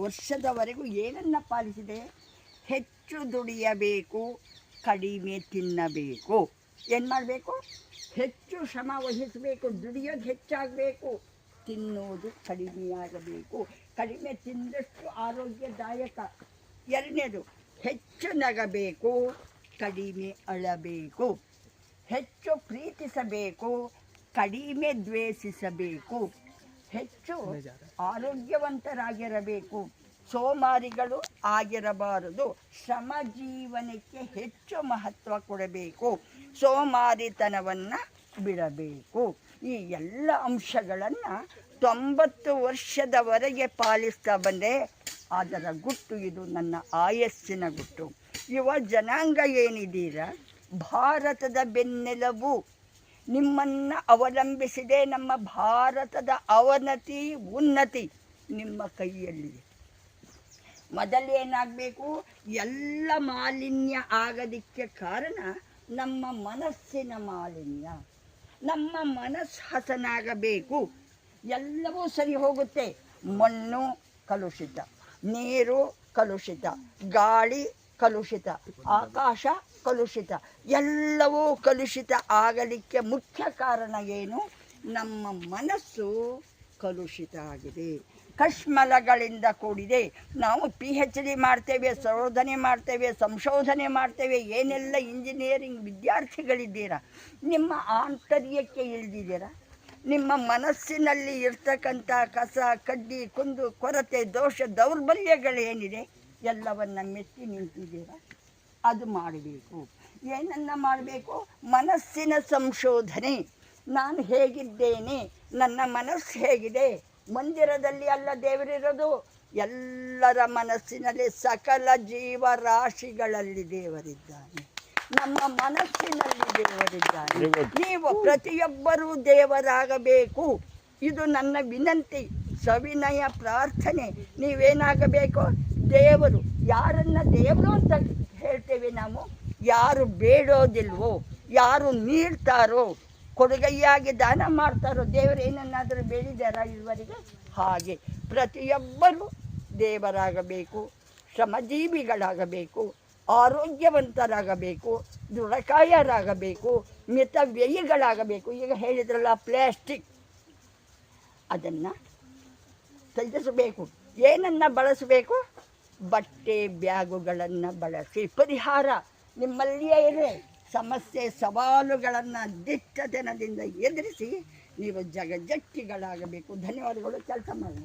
ವರ್ಷದವರೆಗೂ ಏನನ್ನು ಪಾಲಿಸಿದೆ? ಹೆಚ್ಚು ದುಡಿಯಬೇಕು, ಕಡಿಮೆ ತಿನ್ನಬೇಕು. ಏನು ಮಾಡಬೇಕು? ಹೆಚ್ಚು ಶ್ರಮ ವಹಿಸಬೇಕು, ದುಡಿಯೋದು ಹೆಚ್ಚಾಗಬೇಕು, ತಿನ್ನೋದು ಕಡಿಮೆಯಾಗಬೇಕು. ಕಡಿಮೆ ತಿಂದಷ್ಟು ಆರೋಗ್ಯದಾಯಕ. ಎರಡನೇದು, ಹೆಚ್ಚು ನಗಬೇಕು, ಕಡಿಮೆ ಅಳಬೇಕು. ಹೆಚ್ಚು ಪ್ರೀತಿಸಬೇಕು, ಕಡಿಮೆ ದ್ವೇಷಿಸಬೇಕು. ಹೆಚ್ಚು ಆರೋಗ್ಯವಂತರಾಗಿರಬೇಕು, ಸೋಮಾರಿಗಳು ಆಗಿರಬಾರದು. ಶ್ರಮ ಜೀವನಕ್ಕೆ ಹೆಚ್ಚು ಮಹತ್ವ ಕೊಡಬೇಕು, ಸೋಮಾರಿತನವನ್ನು ಬಿಡಬೇಕು. ಈ ಎಲ್ಲ ಅಂಶಗಳನ್ನು 90 ವರ್ಷದವರೆಗೆ ಪಾಲಿಸ್ತಾ ಬಂದೆ. ಅದರ ಗುಟ್ಟು ಇದು, ನನ್ನ ಆಯಸ್ಸಿನ ಗುಟ್ಟು. ಯುವ ಜನಾಂಗ ಏನಿದ್ದೀರ, ಭಾರತದ ಬೆನ್ನೆಲುಬು. ನಿಮ್ಮನ್ನು ಅವಲಂಬಿಸಿದೆ ನಮ್ಮ ಭಾರತದ ಅವನತಿ ಉನ್ನತಿ ನಿಮ್ಮ ಕೈಯಲ್ಲಿದೆ. ಮೊದಲೇನಾಗಬೇಕು? ಎಲ್ಲ ಮಾಲಿನ್ಯ ಆಗೋದಕ್ಕೆ ಕಾರಣ ನಮ್ಮ ಮನಸ್ಸಿನ ಮಾಲಿನ್ಯ. ನಮ್ಮ ಮನಸ್ಸು ಹಸನಾಗಬೇಕು, ಎಲ್ಲವೂ ಸರಿ ಹೋಗುತ್ತೆ. ಮಣ್ಣು ಕಲುಷಿತ, ನೀರು ಕಲುಷಿತ, ಗಾಳಿ ಕಲುಷಿತ, ಆಕಾಶ ಕಲುಷಿತ, ಎಲ್ಲವೂ ಕಲುಷಿತ ಆಗಲಿಕ್ಕೆ ಮುಖ್ಯ ಕಾರಣ ಏನು? ನಮ್ಮ ಮನಸ್ಸು ಕಲುಷಿತ ಆಗಿದೆ, ಕಶ್ಮಲಗಳಿಂದ ಕೂಡಿದೆ. ನಾವು PhD ಮಾಡ್ತೇವೆ, ಶೋಧನೆ ಮಾಡ್ತೇವೆ, ಸಂಶೋಧನೆ ಮಾಡ್ತೇವೆ, ಏನೆಲ್ಲ ಇಂಜಿನಿಯರಿಂಗ್ ವಿದ್ಯಾರ್ಥಿಗಳಿದ್ದೀರಾ, ನಿಮ್ಮ ಆಂತರ್ಯಕ್ಕೆ ಇಳಿದಿದ್ದೀರಾ? ನಿಮ್ಮ ಮನಸ್ಸಿನಲ್ಲಿ ಇರ್ತಕ್ಕಂಥ ಕಸ, ಕಡ್ಡಿ, ಕುಂದು ಕೊರತೆ, ದೋಷ, ದೌರ್ಬಲ್ಯಗಳೇನಿದೆ ಎಲ್ಲವನ್ನು ಮೆಟ್ಟಿ ನಿಂತಿದ್ದೀರಾ? ಅದು ಮಾಡಬೇಕು. ಏನನ್ನು ಮಾಡಬೇಕು? ಮನಸ್ಸಿನ ಸಂಶೋಧನೆ. ನಾನು ಹೇಗಿದ್ದೇನೆ, ನನ್ನ ಮನಸ್ಸು ಹೇಗಿದೆ? ಮಂದಿರದಲ್ಲಿ ಅಲ್ಲ ದೇವರಿರೋದು, ಎಲ್ಲರ ಮನಸ್ಸಿನಲ್ಲಿ, ಸಕಲ ಜೀವರಾಶಿಗಳಲ್ಲಿ ದೇವರಿದ್ದಾನೆ. ನಮ್ಮ ಮನಸ್ಸಿನಲ್ಲಿ ದೇವರಿದ್ದಾನೆ. ನೀವು ಪ್ರತಿಯೊಬ್ಬರೂ ದೇವರಾಗಬೇಕು. ಇದು ನನ್ನ ವಿನಂತಿ, ಸವಿನಯ ಪ್ರಾರ್ಥನೆ. ನೀವೇನಾಗಬೇಕು? ದೇವರು. ಯಾರನ್ನ ದೇವರು ಅಂತ ಹೇಳ್ತೇವೆ ನಾವು? ಯಾರು ಬೇಡೋದಿಲ್ವೋ, ಯಾರು ನೀಡ್ತಾರೋ, ಕೊಡುಗೈಯಾಗಿ ದಾನ ಮಾಡ್ತಾರೋ, ದೇವರು ಏನನ್ನಾದರೂ ಬೇಡಿದಾರ ಇದುವರೆಗೆ? ಹಾಗೆ ಪ್ರತಿಯೊಬ್ಬರೂ ದೇವರಾಗಬೇಕು, ಶ್ರಮಜೀವಿಗಳಾಗಬೇಕು, ಆರೋಗ್ಯವಂತರಾಗಬೇಕು, ದೃಢಕಾಯರಾಗಬೇಕು, ಮಿತವ್ಯಯಿಗಳಾಗಬೇಕು. ಈಗ ಹೇಳಿದ್ರಲ್ಲ ಪ್ಲಾಸ್ಟಿಕ್, ಅದನ್ನು ತ್ಯಜಿಸಬೇಕು. ಏನನ್ನು ಬಳಸಬೇಕು? ಬಟ್ಟೆ ಬ್ಯಾಗುಗಳನ್ನು ಬಳಸಿ. ಪರಿಹಾರ ನಿಮ್ಮಲ್ಲಿಯೇ ಇದೆ. ಸಮಸ್ಯೆ ಸವಾಲುಗಳನ್ನು ದಿಟ್ಟತನದಿಂದ ಎದುರಿಸಿ ನೀವು ಜಗಜ್ಜಟ್ಟಿಗಳಾಗಬೇಕು. ಧನ್ಯವಾದಗಳು. ಕೆಲಸ ಮಾಡೋಣ.